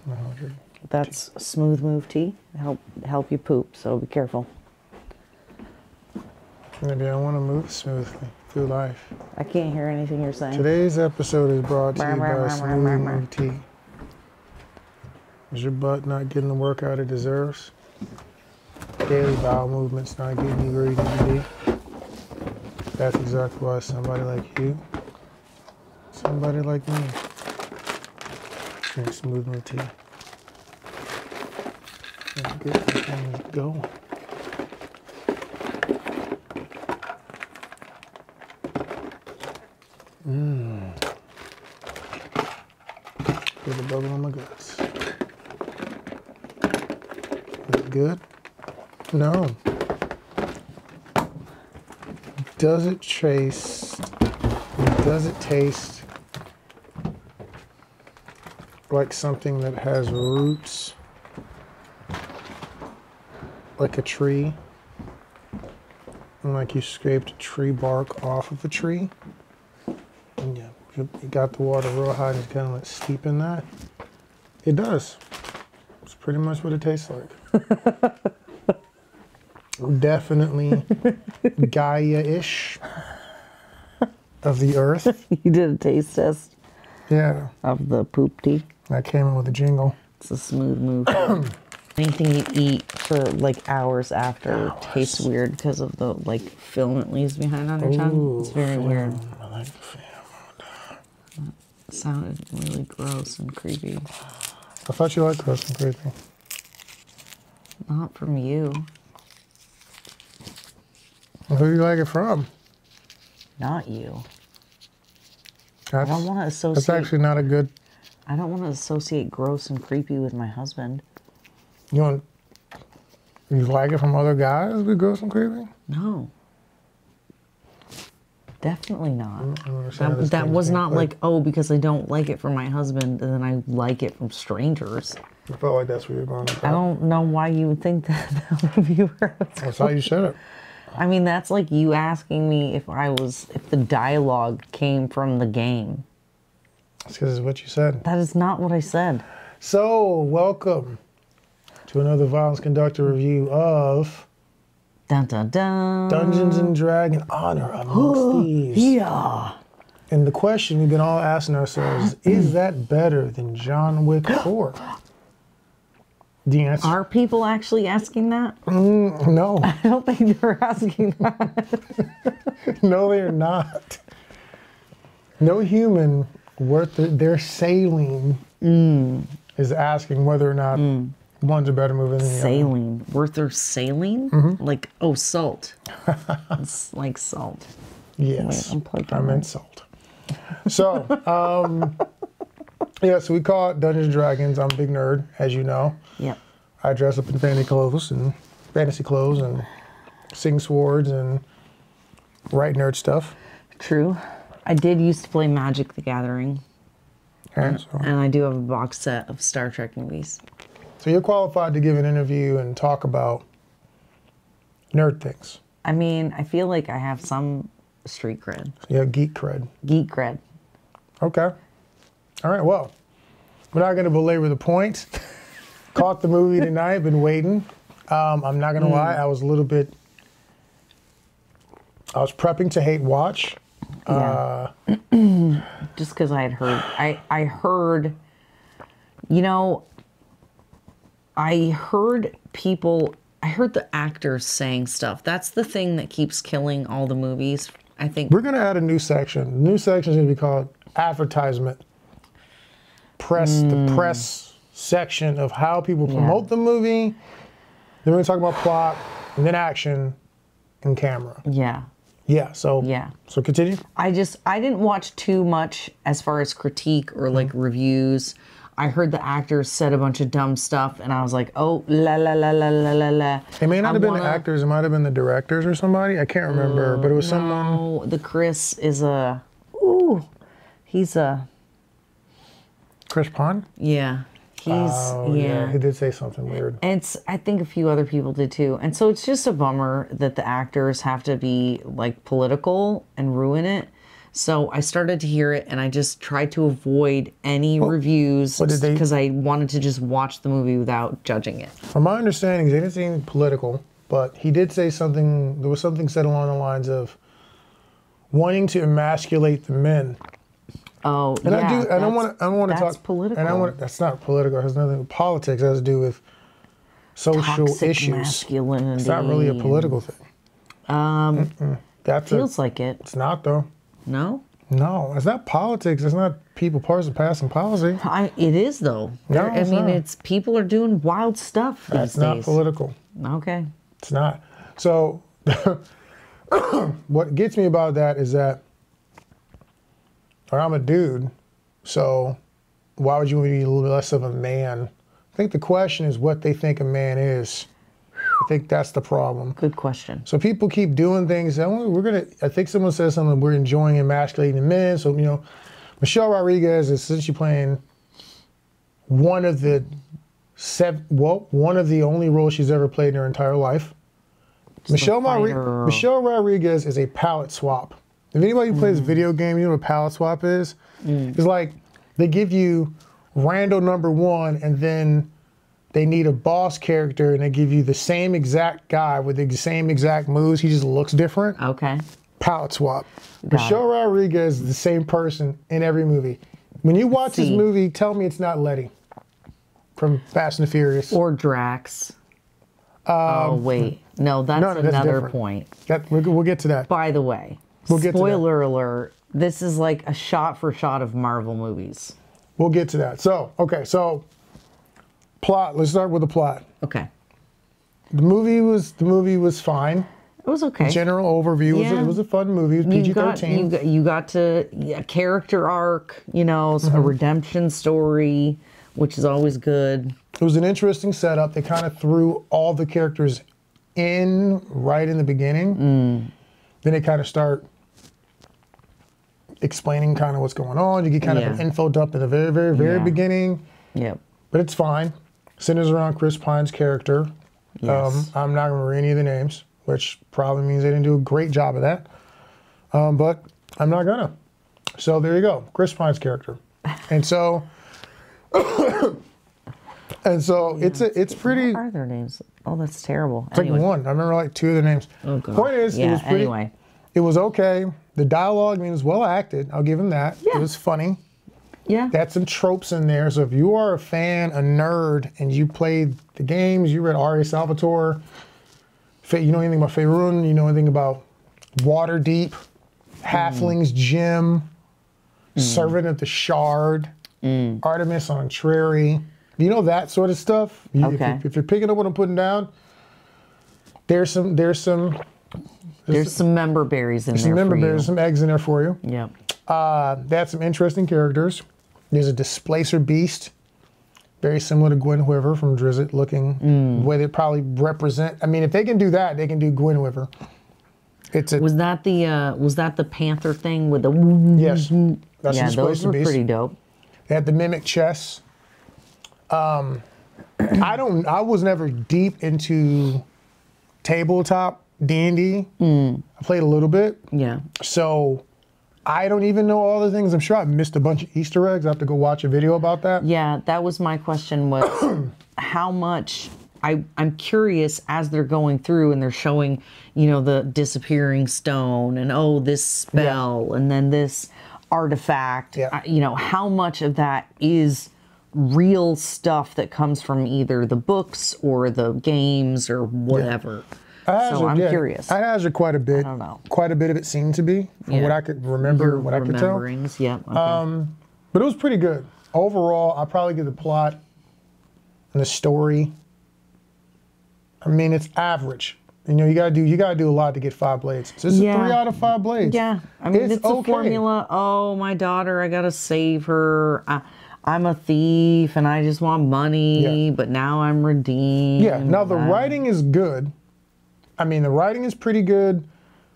100. That's a smooth move tea. Help you poop, so be careful. Maybe I want to move smoothly through life. I can't hear anything you're saying. Today's episode is brought to you by Smooth Move Tea. Is your butt not getting the workout it deserves? Daily bowel movements not getting you where you need to be? That's exactly why somebody like you, somebody like me, drink Smooth Move Tea. And get things going. Feel the bubble on my guts. Is it good? No. Does it taste like something that has roots, like a tree, and like you scraped a tree bark off of a tree? And you got the water real hot and kind of like steep in that? It does. It's pretty much what it tastes like. Definitely Gaia-ish of the earth. You did a taste test? Yeah. Of the poop tea? I came in with a jingle. It's a smooth move. Anything you eat for like hours after tastes weird because of the like film it leaves behind on your tongue. It's very weird. I like the film. That sounded really gross and creepy. I thought you liked gross and creepy. Not from you. Well, who do you like it from? Not you. I don't want to associate. That's actually not a good. I don't want to associate gross and creepy with my husband. You like it from other guys with gross and creepy? No. Definitely not. That was not like, oh, because I don't like it from my husband, and then I like it from strangers. I felt like that's where you're going with that. I don't know why you would think that. That's how you said it. I mean, that's like you asking me if the dialogue came from the game. That's because it's what you said. That is not what I said. So, welcome to another Violence Conductor review of Dun dun dun. Dungeons and Dragons Honor Among Thieves. Yeah. And the question we've been all asking ourselves is that better than John Wick 4? The answer. Are people actually asking that? No. I don't think they're asking that. No, they're not. No human worth their sailing is asking whether or not one's a better movie than the other. Sailing. Worth their sailing? Like, oh, salt. It's like salt. Yes. Wait, I meant salt. So, yeah, so we call it Dungeons and Dragons. I'm a big nerd, as you know. Yep. I dress up in fantasy clothes and sing swords and write nerd stuff. True. I did used to play Magic the Gathering. Okay, And I do have a box set of Star Trek movies. So you're qualified to give an interview and talk about nerd things. I mean, I feel like I have some street cred. You have geek cred. Geek cred. Okay. All right, well, we're not going to belabor the point. Caught the movie tonight, been waiting. I'm not going to lie, I was prepping to hate watch. Yeah. Just because I had heard, I heard, you know, I heard the actors saying stuff. That's the thing that keeps killing all the movies, I think. We're going to add a new section. The new section is going to be called advertisement. The press section of how people promote the movie. Then we're going to talk about plot, and then action, and camera. Yeah. Yeah, so so continue. I didn't watch too much as far as critique or like reviews. I heard the actors said a bunch of dumb stuff, and I was like, oh, la la la la la la la. It may not have been the actors, it might have been the directors or somebody. I can't remember, but it was someone. No, the Chris is he's a. Chris Pond? Yeah. Yeah, he did say something weird. And I think a few other people did too. And so it's just a bummer that the actors have to be like political and ruin it. So I started to hear it, and I just tried to avoid any reviews because I wanted to just watch the movie without judging it. From my understanding, they didn't say anything political, but he did say something. There was something said along the lines of wanting to emasculate the men. Oh, and yeah. I don't want to talk. That's political. And that's not political. It has nothing with politics. It has to do with social Toxic issues. masculinity. It's not really a political thing. Feels like it. It's not, though. No? No, it's not politics. It's not people passing policy. It is, though. No, I mean, it's people are doing wild stuff these days. That's not political. Okay. It's not. So, what gets me about that is that, or I'm a dude, so why would you want to be a little bit less of a man? I think the question is what they think a man is. I think that's the problem. Good question. So people keep doing things. I think someone said something, we're enjoying emasculating the men. So, Michelle Rodriguez is essentially playing one of the only roles she's ever played in her entire life. Michelle Rodriguez is a palette swap. If anybody who plays video games, you know what a palette swap is? It's like they give you rando number 1 and then they need a boss character and they give you the same exact guy with the same exact moves. He just looks different. Okay. Palette swap. Michelle Rodriguez is the same person in every movie. When you watch this movie, tell me it's not Letty from Fast and the Furious. Or Drax. Oh, wait. No, that's another point. We'll get to that. By the way, spoiler alert, this is like a shot for shot of Marvel movies. We'll get to that. So, okay, plot. Let's start with the plot. Okay. The movie was fine. It was okay. General overview. Yeah. It was a fun movie. It was PG-13. You got to a character arc, a redemption story, which is always good. It was an interesting setup. They kind of threw all the characters in right in the beginning. Then they kind of start explaining kind of what's going on. You get kind of an info dump at the very, very, very beginning. Yep. But it's fine. Centers around Chris Pine's character. Yes. I'm not going to read any of the names, which probably means they didn't do a great job of that. But I'm not going to. So there you go. Chris Pine's character. And so... it's pretty... What are their names? Oh, that's terrible. It's anyway. Like one. I remember like 2 of the names. Oh, God. Point is, it was pretty... Anyway. It was okay. The dialogue, was well acted. I'll give him that. Yeah. It was funny. Yeah. They had some tropes in there. So if you are a fan, a nerd, and you played the games, you read Ari Salvatore, you know anything about Faerun, you know anything about Waterdeep, Halfling's Gym, Servant of the Shard, Artemis Entreri. You know that sort of stuff? Okay. If you're picking up what I'm putting down, there's some member berries in there. Some member berries, some eggs in there for you. Yep. They had some interesting characters. There's a displacer beast, very similar to Gwynwiver from Drizzt, looking way they probably represent. I mean, if they can do that, they can do Gwynwiver. Was that the panther thing with the? Yes, that's the displacer those were beast. Pretty dope. They had the mimic chess. I was never deep into tabletop D&D. I played a little bit. Yeah. So I don't even know all the things. I'm sure I missed a bunch of Easter eggs. I have to go watch a video about that. Yeah, that was my question, was how much... I'm curious as they're going through and they're showing, the disappearing stone and, this spell and then this artifact. Yeah. How much of that is real stuff that comes from either the books or the games or whatever. So I'm curious. I hazard quite a bit. I don't know. Quite a bit of it seemed to be, from what I could remember, what I could tell. Yeah. Okay. But it was pretty good. Overall, I'll probably give the plot and the story. I mean, it's average. You gotta do a lot to get 5 blades. So it's a 3 out of 5 blades. Yeah. I mean, it's okay. a formula. Oh, my daughter, I gotta save her. I'm a thief and I just want money, but now I'm redeemed. Yeah, now the writing is good. I mean, the writing is pretty good.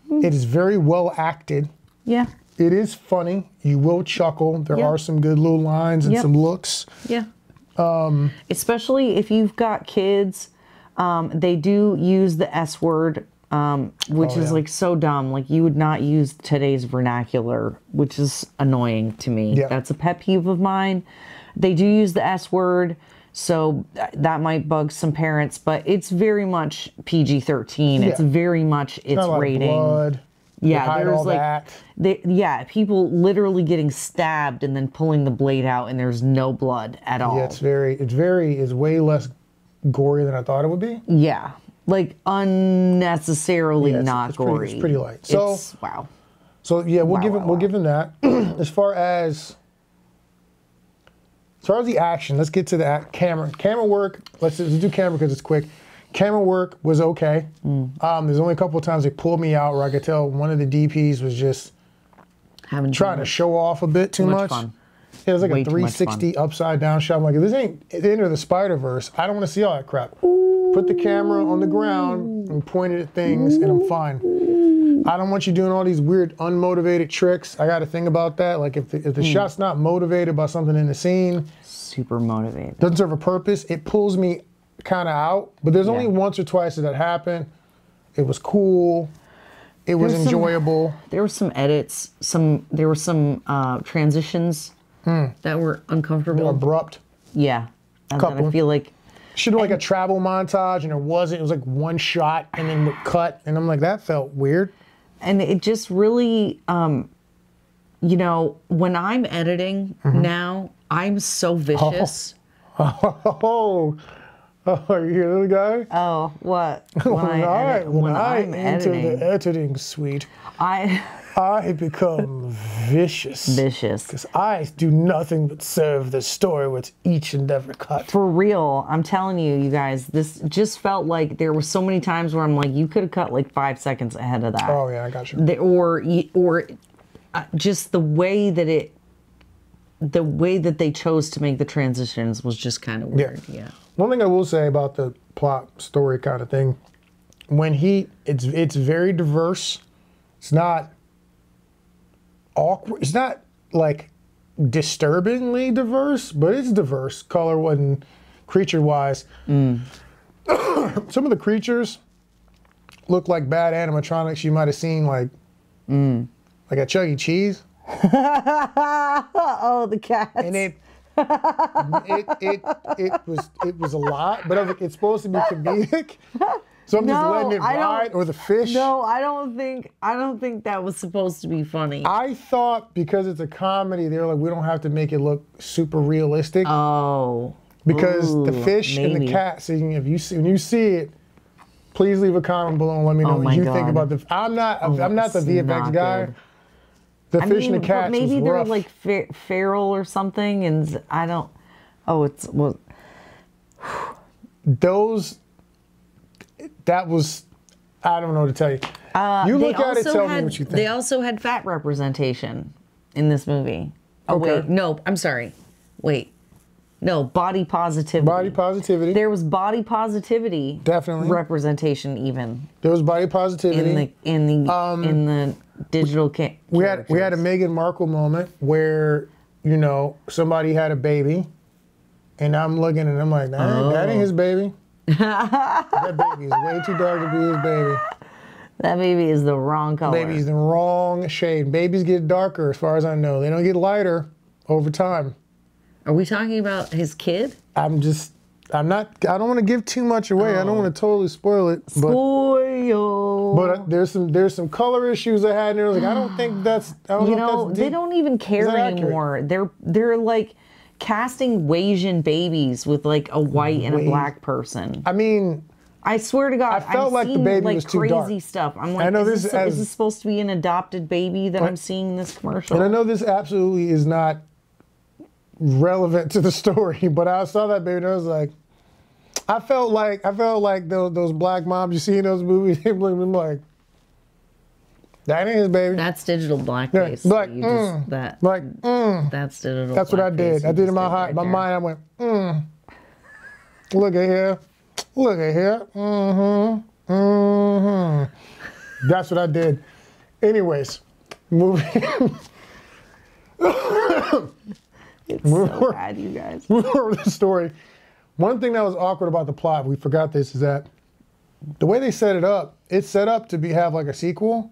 It is very well acted. Yeah. It is funny. You will chuckle. There are some good little lines and some looks. Yeah. Especially if you've got kids, they do use the S word which is yeah. like so dumb. Like you would not use today's vernacular, which is annoying to me. Yeah. That's a pet peeve of mine. They do use the S word, so that might bug some parents, but it's very much PG-13. It's Yeah. very much its Not a lot of rating. blood. Yeah, Hide there's all like, that. people literally getting stabbed and then pulling the blade out, and there's no blood at all. Yeah, it's way less gory than I thought it would be. Yeah, like unnecessarily Yeah, not gory. It's pretty light. So wow. So yeah, we'll give him that. As far as the action, let's get to the camera work. Let's do camera because it's quick. Camera work was okay. There's only a couple of times they pulled me out where I could tell one of the DPs was just trying to show off a bit too much. Fun. It was like Way a 360 upside down shot. I'm like, if this ain't the end of the Spider-Verse, I don't want to see all that crap. Put the camera on the ground and point it at things and I'm fine. I don't want you doing all these weird unmotivated tricks. I got a thing about that. Like if the shot's not motivated by something in the scene, super motivated, doesn't serve a purpose, it pulls me kind of out. But there's only once or twice that happened. It was cool. It was enjoyable. There were some edits. There were some transitions that were uncomfortable. Abrupt. Yeah. Couple. I feel like should have like a travel montage, and it wasn't. It was like one shot and then would cut, and I'm like, that felt weird. And it just really, you know, when I'm editing now, I'm so vicious. Oh, you hear the guy? Oh, what? When I enter the editing suite, I become vicious. Vicious. Because I do nothing but serve the story with each and every cut. For real, I'm telling you, you guys, this just felt like there were so many times where I'm like, you could have cut like 5 seconds ahead of that. Oh yeah, I got you. Or just the way that they chose to make the transitions was just kind of weird. Yeah. One thing I will say about the plot story kind of thing, it's very diverse. It's not awkward. It's not like disturbingly diverse, but it's diverse color and creature wise. Some of the creatures look like bad animatronics you might have seen like at Chuck E. Cheese. Oh, the cats. And it was a lot, but I was like, it's supposed to be comedic. So I'm just letting it ride, or the fish. No, I don't think that was supposed to be funny. I thought because it's a comedy, they were like, we don't have to make it look super realistic. Oh. Because the fish and the cat, so when you see it, please leave a comment below and let me know what you think about the. I'm not the VFX guy. Good. The fish and the cats maybe was they're rough. like feral or something, and I don't. Oh, that was. I don't know what to tell you. You look at it, tell me what you think. They also had fat representation in this movie. Oh wait, no, I'm sorry. Wait, no, body positivity. Body positivity. There was body positivity. Definitely. Representation even. There was body positivity in the digital we had a Meghan Markle moment where, you know, somebody had a baby, and I'm looking and I'm like, that ain't his baby. That baby is way too dark to be his baby. That baby is the wrong color. Baby's the wrong shade. Babies get darker, as far as I know. They don't get lighter over time. Are we talking about his kid? I don't want to give too much away. I don't want to totally spoil it. But there's some color issues I had, and I was like, I don't think that's. They don't even care anymore. They're like casting Asian babies with like a white and a black person. I mean, I swear to God, I felt like the baby was too dark. Crazy stuff. I'm like, is this supposed to be an adopted baby that I'm seeing in this commercial? And I know this absolutely is not relevant to the story, but I saw that baby and I was like, I felt like those black moms you see in those movies. I'm like, that ain't his baby. That's digital blackface. That's digital. That's what I did. I did in my mind. I went, look at here, That's what I did. Anyways, moving. It's so bad, you guys. Moving over the story. One thing that was awkward about the plot, we forgot this, is that the way they set it up, it's set up to have like a sequel,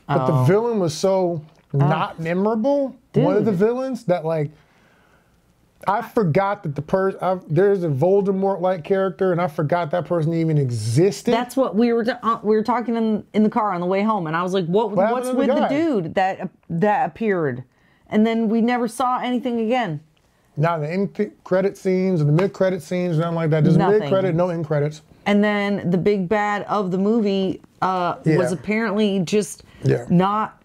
but the villain was so not memorable. Dude. One of the villains that like, I forgot that there's a Voldemort-like character, and I forgot that person even existed. That's what we were talking in the car on the way home, and I was like, what's with the dude that appeared? And then we never saw anything again. Not the end credit scenes or the mid credit scenes, nothing like that. Just mid credit, no end credits. And then the big bad of the movie was apparently just not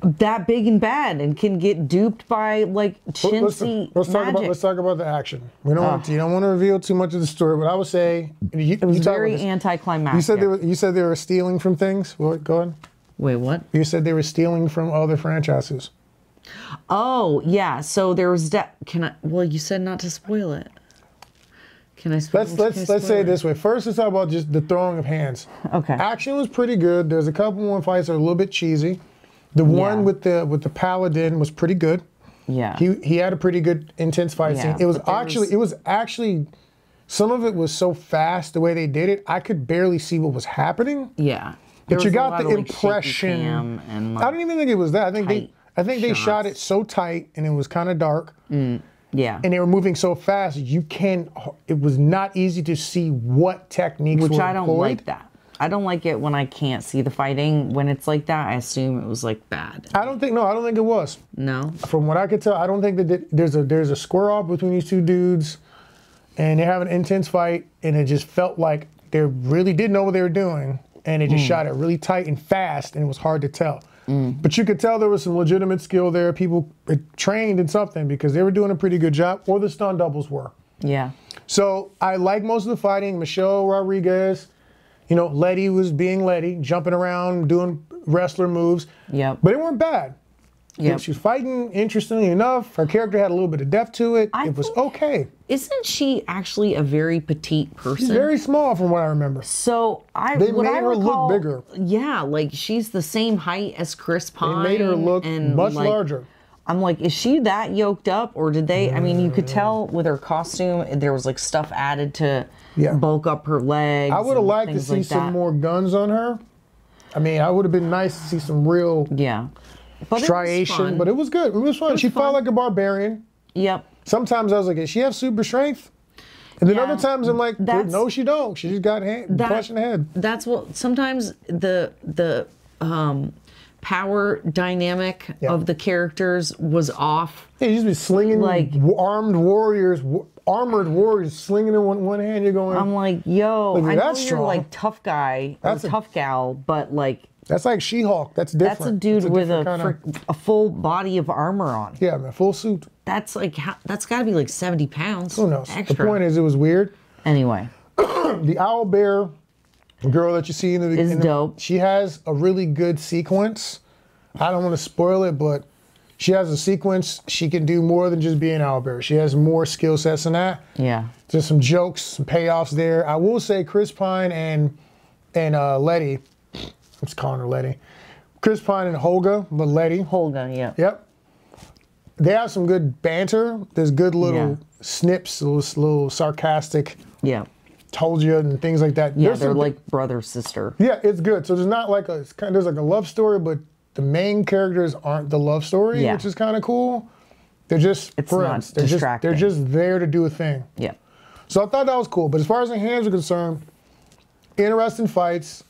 that big and bad, and can get duped by like chintzy magic. Let's talk about the action. We don't you don't want to reveal too much of the story, but I would say it was very anticlimactic. You said they were stealing from things. Well, go ahead. Wait, what? You said they were stealing from other franchises. Oh yeah, so there was well, you said not to spoil it. Can I spoil it? Let's say it this way. First, let's talk about just the throwing of hands. Okay. Action was pretty good. There's a couple more fights that are a little bit cheesy. The one with the paladin was pretty good. Yeah. He had a pretty good intense fight scene. It was actually some of it was so fast the way they did it, I could barely see what was happening. Yeah. But you got the impression. And I don't even think it was that. I think they shot it so tight and it was kind of dark. Yeah. And they were moving so fast, it was not easy to see what techniques were employed. Which I don't like that. I don't like it when I can't see the fighting. When it's like that, I assume it was like bad. I don't think it was. No. From what I could tell, I don't think that there's a square off between these two dudes, and they're having an intense fight, and it just felt like they really did know what they were doing, and they just shot it really tight and fast, and it was hard to tell. But you could tell there was some legitimate skill there. People trained in something because they were doing a pretty good job, or the stunt doubles were. Yeah. So I like most of the fighting. Michelle Rodriguez, Letty was being Letty, jumping around, doing wrestler moves. Yep. But it weren't bad. Yep. She was fighting, interestingly enough. Her character had a little bit of depth to it. It was okay. Isn't she actually a very petite person? She's very small from what I remember. So they made her look bigger. Yeah, like she's the same height as Chris Pine. They made her look much larger. I'm like, is she that yoked up, or did they? I mean, you could tell with her costume, there was like stuff added to bulk up her legs. I would have liked to see some more guns on her. I mean, I would have been nice to see some real striation, but it was good. It was fun. She fought like a barbarian. Yep. Sometimes I was like, does she have super strength? And then other times I'm like, no, she don't. She just got punched in the head. That's what sometimes the power dynamic of the characters was off. Yeah, you just be slinging like armored warriors slinging in one hand. You're going. I'm like, yo, I know you're like tough guy or tough gal, but like. That's like She-Hulk. That's different. That's a dude with a full body of armor on. Yeah, man, full suit. That's like that's got to be like 70 pounds. Who knows? Extra. The point is, it was weird. Anyway, the owl bear girl that you see in the is dope. She has a really good sequence. I don't want to spoil it, but she has a sequence. She can do more than just be an owl bear. She has more skill sets than that. Yeah. There's some jokes, some payoffs there. I will say Chris Pine and Letty. I'm just calling her Letty. Chris Pine and Holga, but Letty. Holga, yeah. Yep. They have some good banter. There's good little snips, little sarcastic. Yeah. Told you and things like that. Yeah, they're like brother sister. Yeah, it's good. So there's not like there's like a love story, but the main characters aren't the love story, which is kind of cool. They're just friends. Not distracting. They're just there to do a thing. Yeah. So I thought that was cool. But as far as the hands are concerned, interesting fights.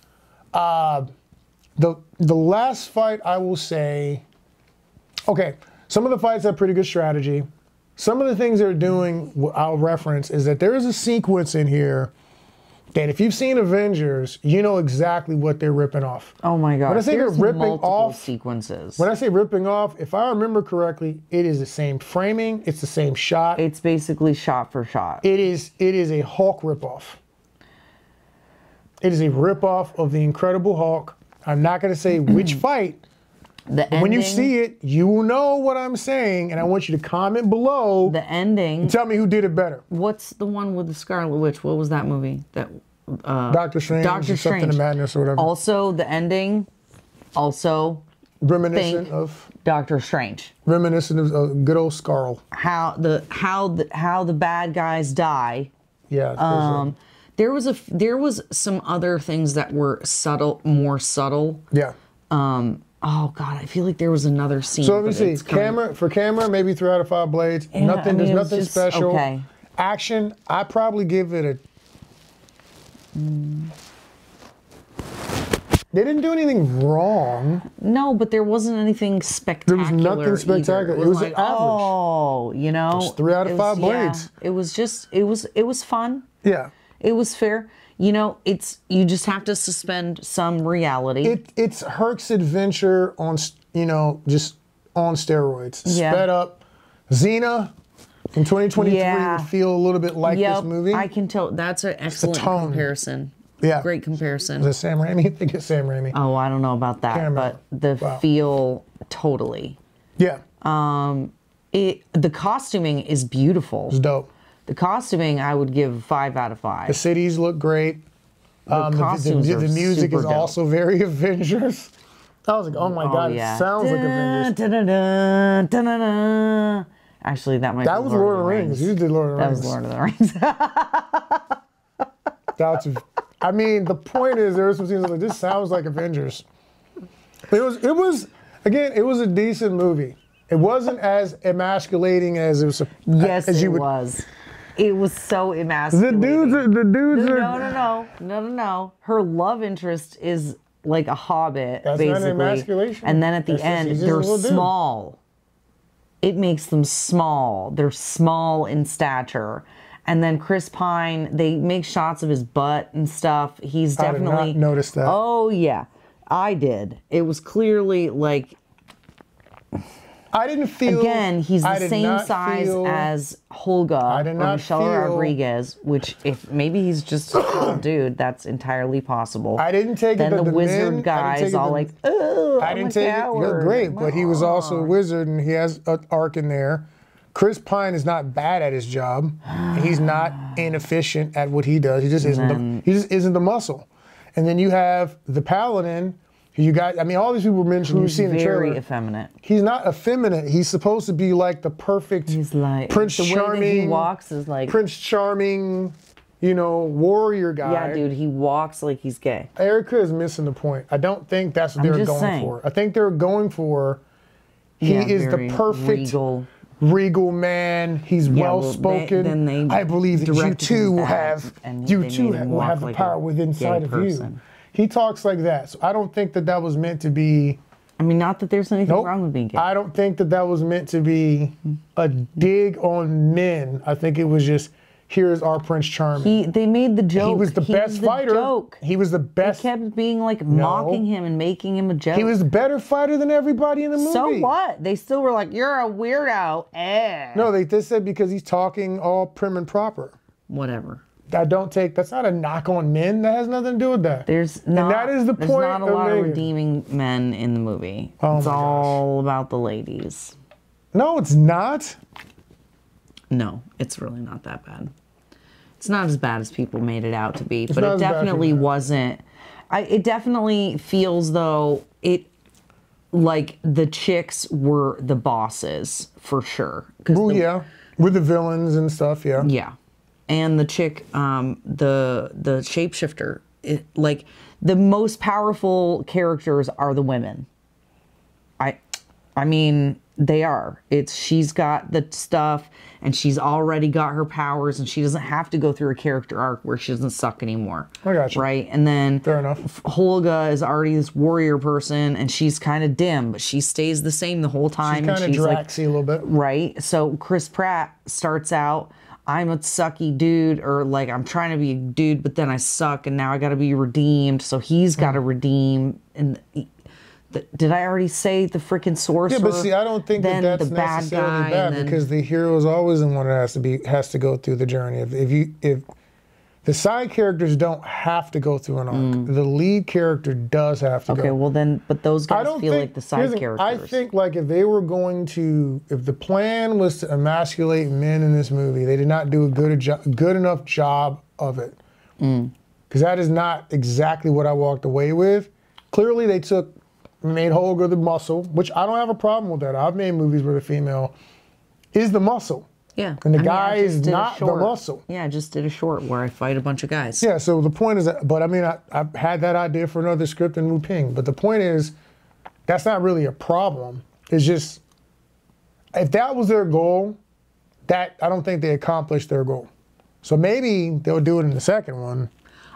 The last fight, I will say, okay, some of the fights have pretty good strategy. Some of the things they're doing, I'll reference, is that there is a sequence in here that if you've seen Avengers, you know exactly what they're ripping off. Oh my God. When I say they're ripping off sequences. When I say ripping off, if I remember correctly, it is the same framing, it's the same shot. It's basically shot for shot. It is a Hulk ripoff. It is a ripoff of the Incredible Hulk. I'm not going to say which fight. When you see it, you will know what I'm saying, and I want you to comment below. The ending. And tell me who did it better. What's the one with the Scarlet Witch? What was that movie? Doctor Strange. Doctor Strange. Something of Madness or whatever. Also, the ending. Also, reminiscent of Doctor Strange. Reminiscent of good old Scarl. How the bad guys die. Yeah. There was some other things that were subtle, more subtle. Yeah. Oh God, I feel like there was another scene. So let me see. Camera, maybe 3 out of 5 blades. Yeah, nothing. There's nothing just, special. Okay. Action, I probably give it a. They didn't do anything wrong. No, but there wasn't anything spectacular. There was nothing spectacular. Either. It was like, average. Oh, you know, it was 3 out of 5 blades. Yeah, it was just, it was fun. Yeah. It was fair. You know, you just have to suspend some reality. It's Herc's adventure on, you know, just on steroids. Yeah. Sped up. Xena in 2023 Yeah. would feel a little bit like this movie. I can tell. That's an excellent comparison. Yeah. Great comparison. Is it Sam Raimi? I think it's Sam Raimi. Oh, I don't know about that, but the feel, totally. Yeah. The costuming is beautiful. It's dope. The costuming, I would give 5 out of 5. The cities look great. The costumes the music is dope. also very Avengers. I was like, oh my God, yeah. it sounds like Avengers. Da-da-da, da-da-da. Actually, that might be That was Lord of the Rings. You did Lord of the Rings. That was Lord of the Rings. That's, I mean, the point is, there were some scenes like, this sounds like Avengers. It was again, it was a decent movie. It wasn't as emasculating as it was. Yes, as you it would, was. It was so emasculating. The dudes are. No. Her love interest is like a hobbit, That's basically. not an emasculation. And then at the That's just- end, he's just a they're little dude. small. It makes them small. They're small in stature. And then Chris Pine, they make shots of his butt and stuff. He's definitely. I did not notice that. Oh yeah, I did. It was clearly like. I didn't feel. Again, he's I the did same not size feel- as Holga did or not Michelle feel- Rodriguez, which if maybe he's just a tall dude, that's entirely possible. I didn't take then it that the wizard men, I didn't guy take is it all that- like, oh, I didn't take it. You're great, but he was also a wizard, and he has an arc in there. Chris Pine is not bad at his job. And he's not inefficient at what he does. He just isn't. He just isn't the muscle. And then you have the paladin. Who you got? I mean, all these people were mentioned. You've seen the trailer. Very effeminate. He's not effeminate. He's supposed to be like the perfect He's like Prince the way Charming. that he walks is like Prince Charming, you know, warrior guy. yeah, dude. He walks like he's gay. Erica is missing the point. I don't think that's what they were just going saying. for. I think they were going for he Yeah, is the very perfect regal man. He's well spoken. then they I believe that you directed too him will back, have and you they too made him will walk have the like power a within gay inside of you. person. He talks like that. So I don't think that that was meant to be. I mean, not that there's anything Nope. wrong with being gay. I don't think that that was meant to be a dig on men. I think it was just, here's our Prince Charming. They made the joke. He was the best fighter. Joke. He was the best. They kept being like mocking him and making him a joke. He was the better fighter than everybody in the movie. So what? They still were like, "You're a weirdo." No, they just said because he's talking all prim and proper. Whatever. I don't take. That's not a knock on men. That has nothing to do with that. There's not. And that is the there's point not a of lot of Megan. redeeming men in the movie. Oh it's my all about the ladies. No, it's not. No, it's really not that bad. It's not as bad as people made it out to be, but not it as bad as definitely people- wasn't. It definitely feels though like the chicks were the bosses for sure. Oh yeah, with the villains and stuff. Yeah. Yeah, and the chick, the shapeshifter, like the most powerful characters are the women. I mean, they are. She's got the stuff, and she's already got her powers, and she doesn't have to go through a character arc where she doesn't suck anymore. I got you. Right, and then Fair enough. Holga is already this warrior person, and she's kind of dim, but she stays the same the whole time. She's kind of Draxy a little bit. Right. So Chris Pratt starts out, I'm a sucky dude, or like I'm trying to be a dude, but then I suck, and now I got to be redeemed. So he's got to redeem. And did I already say the freaking sorcerer? Yeah, but see, I don't think that that's the bad necessarily guy, bad and then- because the hero is always the one that has to go through the journey. If the side characters don't have to go through an arc, the lead character does have to go. Okay, well then, but those I guys don't feel think like the side here's characters. I think like if they were going to, if the plan was to emasculate men in this movie, they did not do a good enough job of it. Because that is not exactly what I walked away with. Clearly, they made Holger the muscle, which I don't have a problem with that. I've made movies where the female is the muscle. Yeah. And the I mean, guy I just is did a not the short. muscle. Yeah, I just did a short where I fight a bunch of guys. Yeah, so the point is that, but I mean, I had that idea for another script in Wu Ping, but the point is, that's not really a problem. It's just, if that was their goal, that I don't think they accomplished their goal. So maybe they'll do it in the second one.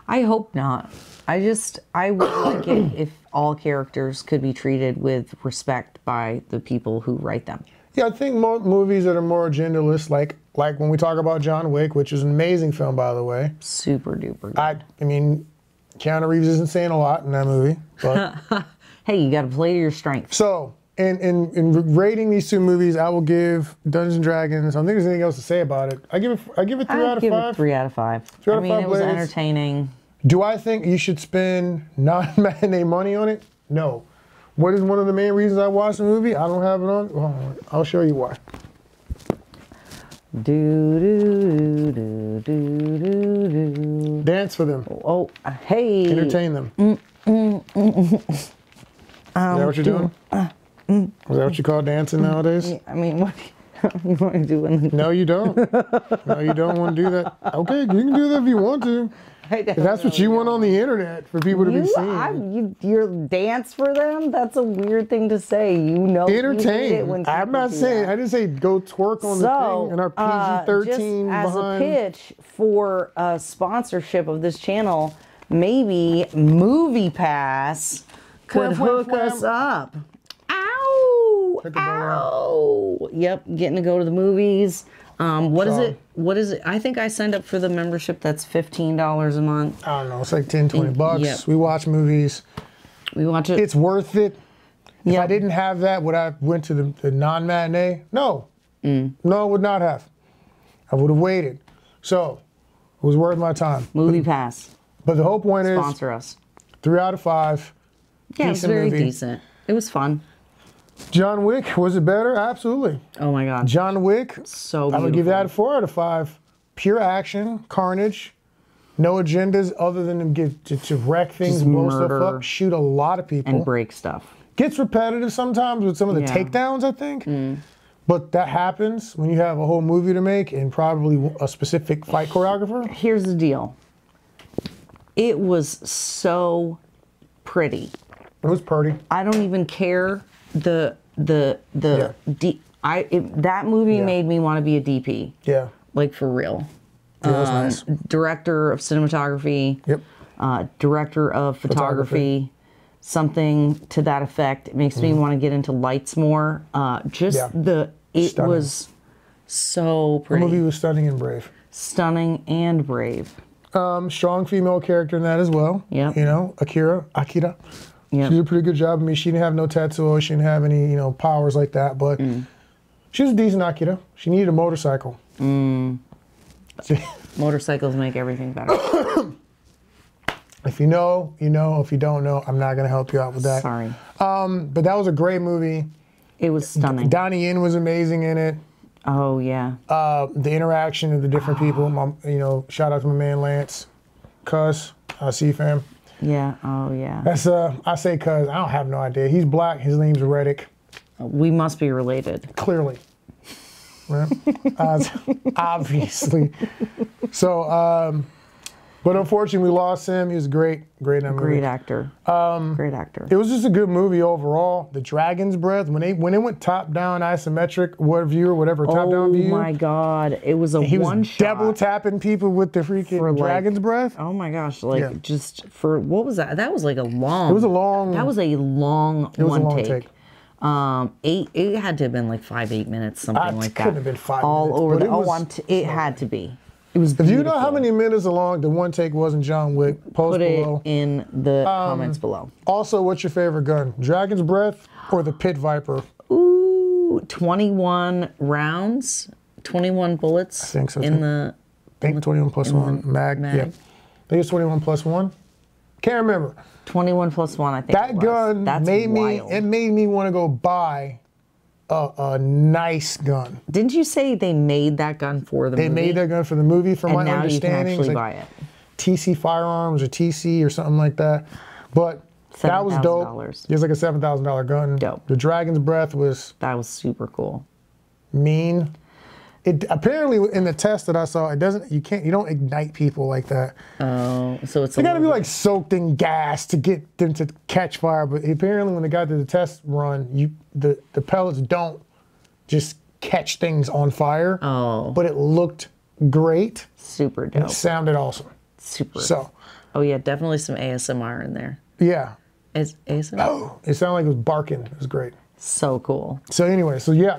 I hope not. I would like it if all characters could be treated with respect by the people who write them. Yeah, I think movies that are more agendaless, like when we talk about John Wick, which is an amazing film, by the way. Super duper good. I mean, Keanu Reeves isn't saying a lot in that movie, but hey, you got to play to your strengths. so in rating these two movies, I will give Dungeons and Dragons. I don't think there's anything else to say about it. I give it 3 out of 5. It 3 out of 5. 3 out I of mean, 5 it was blades. entertaining. Do I think you should spend non-matinee money on it? No. What is one of the main reasons I watched the movie? I don't have it on. Well, I'll show you why. Do, do, do, do, do, do. Dance for them. Oh, hey. Entertain them. Is that what you're doing? Is that what you call dancing nowadays? I mean, what you want to do? No, you don't. No, you don't want to do that. Okay, you can do that if you want to. If that's what you want on the internet for people to be seeing. Your dance for them? That's a weird thing to say. You know, entertain. I'm not saying. I didn't say go twerk on the thing in our PG-13 just as a pitch for a sponsorship of this channel, maybe Movie Pass could hook us up. Ow! Ow! Yep, getting to go to the movies. What is it? What is it? I think I signed up for the membership that's $15 a month. I don't know. It's like 10, 20 bucks. Yep. We watch movies. We watch it. It's worth it. If Yep. I didn't have that, would I went to the non-matinee? No. No, I would not have. I would have waited. So, it was worth my time. Movie Pass. But the whole point is, Sponsor us. 3 out of 5. Yeah, it was very decent. It was fun. John Wick, was it better? Absolutely. Oh my God. John Wick, So beautiful. I would give that a 4 out of 5. Pure action, carnage, no agendas other than to wreck things, Just blow stuff murder up, shoot a lot of people. And break stuff. Gets repetitive sometimes with some of the takedowns, I think. But that happens when you have a whole movie to make and probably a specific fight choreographer. Here's the deal. It was so pretty. It was pretty. I don't even care that movie made me want to be a DP. Yeah. Like for real. Yeah, that was nice. Director of cinematography. Yep. Director of photography. Something to that effect. It makes me want to get into lights more. It Stunning. was so The pretty. movie was stunning and brave. Stunning and brave. Strong female character in that as well. Yep. You know, Akira. Yep. She did a pretty good job. I mean, she didn't have no tattoo. She didn't have any, powers like that. But she was a decent Akira. She needed a motorcycle. Motorcycles make everything better. If you know, you know. If you don't know, I'm not going to help you out with that. Sorry. But that was a great movie. It was stunning. Donnie Yen was amazing in it. Oh, yeah. The interaction of the different people. Shout out to my man Lance. Cuz, I see you, fam. Yeah, oh, yeah. That's I say cuz, I don't have no idea. He's black. His name's Reddick. We must be related. Clearly. Right? Obviously. So, but unfortunately, we lost him. He was great in that movie. Great actor. Great actor. It was just a good movie overall. The Dragon's Breath, when it went top down isometric, whatever top down view. Oh my God! It was a he one was shot. double tapping people with the freaking Dragon's Breath. Oh my gosh! Just for what was that? That was like a long. It was a long. That was a long. It was a long take. It had to have been like 5-8 minutes, something like that. It couldn't have been 5 minutes. All over the. It had to be. It was beautiful. If you know how many minutes along the one take was in John Wick, post below. Put it in the comments below. Also, what's your favorite gun? Dragon's Breath or the Pit Viper? Ooh, 21 rounds, 21 bullets. I think so. I think 21 plus 1 mag. Yeah. I think it's 21 plus 1. Can't remember. 21 plus 1, I think. That gun made me want to go buy a nice gun. Didn't you say they made that gun for the movie? They made that gun for the movie, from my now understanding. You can actually buy it. TC Firearms or TC or something like that. But that was dope. It was like a $7,000 gun. Dope. The Dragon's Breath was... That was super cool. Mean. It apparently in the test that I saw, it doesn't. You don't ignite people like that. Oh, so it's. They got to be like soaked in gas to get them to catch fire. But apparently, when they got to the test run, the pellets don't just catch things on fire. Oh. But it looked great. Super dope. And it sounded awesome. Super. So. Oh yeah, definitely some ASMR in there. Yeah. Is ASMR? Oh, it sounded like it was barking. It was great. So cool. So anyway, so yeah.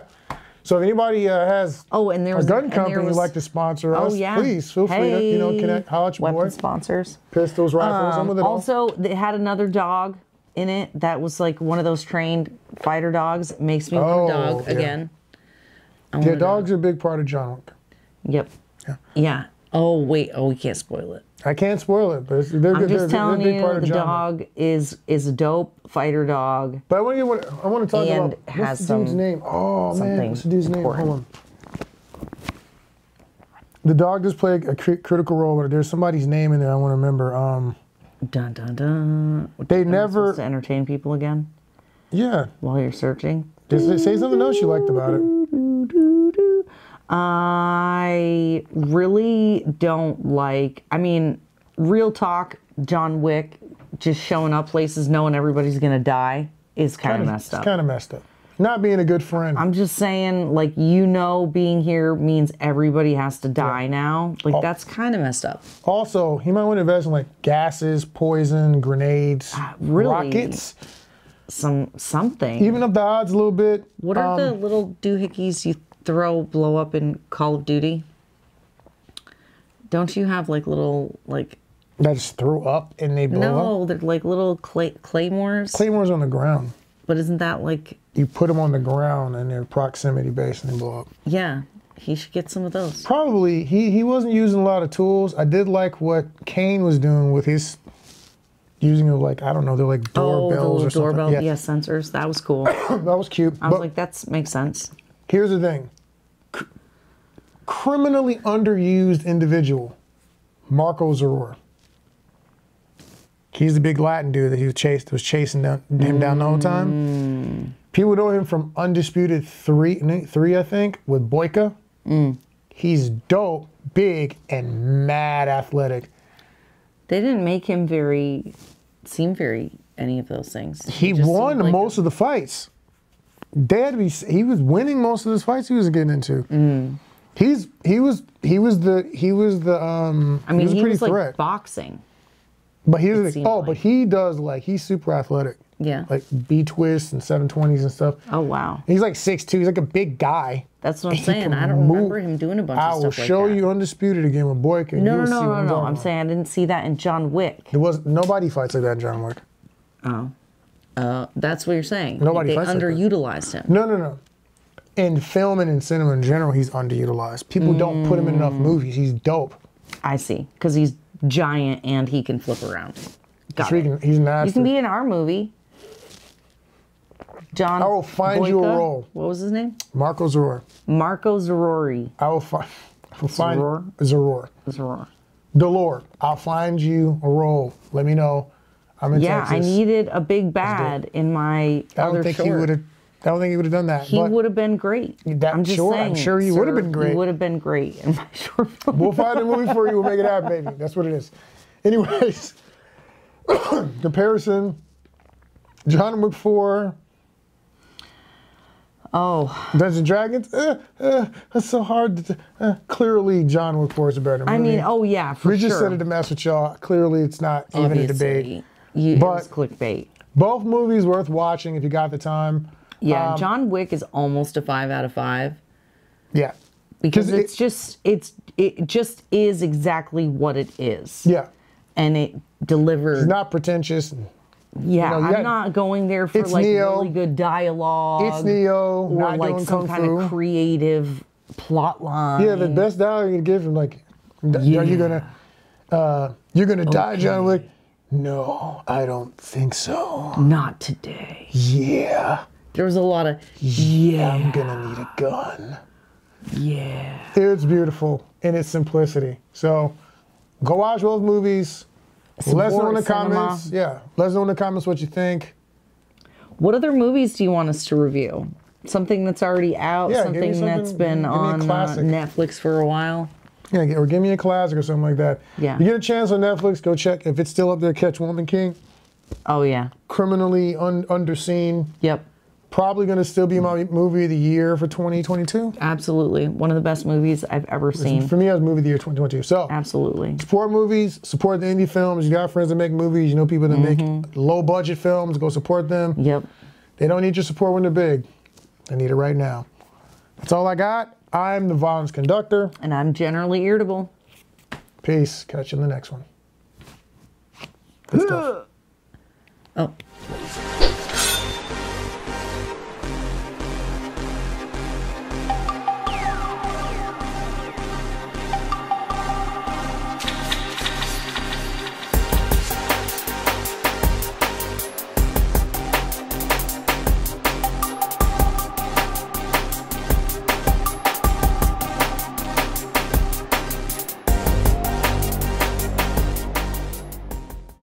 So if anybody has and there was a gun company would like to sponsor us, please feel free to connect. Holla at your weapon boy. sponsors. Pistols, rifles, some of it. Also, they had another dog in it that was like one of those trained fighter dogs. It makes me want a dog again. Yeah, dogs are a big part of John Wick. Yep. Yeah. Oh wait. Oh, we can't spoil it. I can't spoil it, but I'm just telling you, the dog is a dope fighter dog. But I want to talk about what's the dude's name. Oh man, what's the dude's name? Hold on. The dog does play a critical role, but there's somebody's name in there I want to remember. Dun dun dun. They never to entertain people again. Yeah. While you're searching. Just say something else you liked about it. I really don't like, I mean, real talk, John Wick just showing up places knowing everybody's going to die is kind of messed up. It's kind of messed up. Not being a good friend. I'm just saying, like, being here means everybody has to die now. Like, that's kind of messed up. Also, he might want to invest in, like, gases, poison, grenades, rockets. Something. Even up the odds a little bit. What are the little doohickeys you blow up in Call of Duty? Don't you have like little like that just throw up and they blow up? No, they're like little claymores. Claymores on the ground. But isn't that like you put them on the ground and they're proximity based and they blow up? Yeah, he should get some of those. Probably he wasn't using a lot of tools. I did like what Kane was doing with his using of like I don't know they're like doorbells or something. Doorbell, yeah, sensors. That was cool. That was cute. I was like, that makes sense. Here's the thing. Criminally underused individual, Marco Zaror. He's the big Latin dude that was chasing him down the whole time. People know him from Undisputed 3, I think, with Boyka. He's dope, big, and mad athletic. They didn't make him seem very any of those things. He won like most of the fights. He was winning most of his fights he was getting into. He was the I mean, he was like boxing. But he does like he's super athletic. Yeah. Like B twists and 720s and stuff. Oh wow. He's like 6'2", he's like a big guy. That's what I'm saying. I don't remember him doing a bunch of stuff like that. I will show you Undisputed again with Boyka. No. I'm saying I didn't see that in John Wick. Nobody fights like that in John Wick. Oh. That's what you're saying. Nobody fights underutilized him. No. In film and in cinema in general, he's underutilized. People don't put him in enough movies. He's dope. I see. Because he's giant and he can flip around. He's nasty. You can be in our movie. John I will find Boyka. You a role. What was his name? Marco Zaror. Marco Zarori. I will find Zaror. Delore. I'll find you a role. Let me know. I'm in Texas. I needed a big bad in my other short. I don't think he would have done that. He would have been great. I'm just saying. I'm sure he would have been great. He would have been great in my short film. We'll find a movie for you. We'll make it happen, baby. That's what it is. Anyways, comparison. John Wick 4. Oh. Dungeons and Dragons. That's so hard. Clearly, John Wick 4 is a better movie. I mean, oh yeah, for sure. We just said it to mess with y'all. Clearly, it's not even a debate. It was clickbait. Both movies worth watching if you got the time. Yeah, John Wick is almost a 5 out of 5. Yeah. Because it just is exactly what it is. Yeah. And it delivered. It's not pretentious. Yeah, I'm not going there for like really good dialogue. It's Neo. Or like some kind of creative plot line. Yeah, the best dialogue you can give him, like, are you gonna die, John Wick? No, I don't think so. Not today. Yeah. There was a lot of, I'm gonna need a gun. Yeah. It's beautiful in its simplicity. So, go watch both movies. Let us know in the comments. Yeah, let us know in the comments what you think. What other movies do you want us to review? Something that's already out, Yeah, give me something that's something- been give me a on classic. Netflix for a while. Yeah, or give me a classic or something like that. Yeah. You get a chance on Netflix, go check. If it's still up there, catch Woman King. Oh, yeah. Criminally underseen. Yep. Probably going to still be my movie of the year for 2022. Absolutely. One of the best movies I've ever seen. For me, that was movie of the year 2022. So, Absolutely. support movies, support the indie films. You got friends that make movies, you know people that make low budget films, go support them. Yep. They don't need your support when they're big. They need it right now. That's all I got. I'm the Violence Conductor. And I'm generally irritable. Peace. Catch you in the next one. Good stuff. Oh.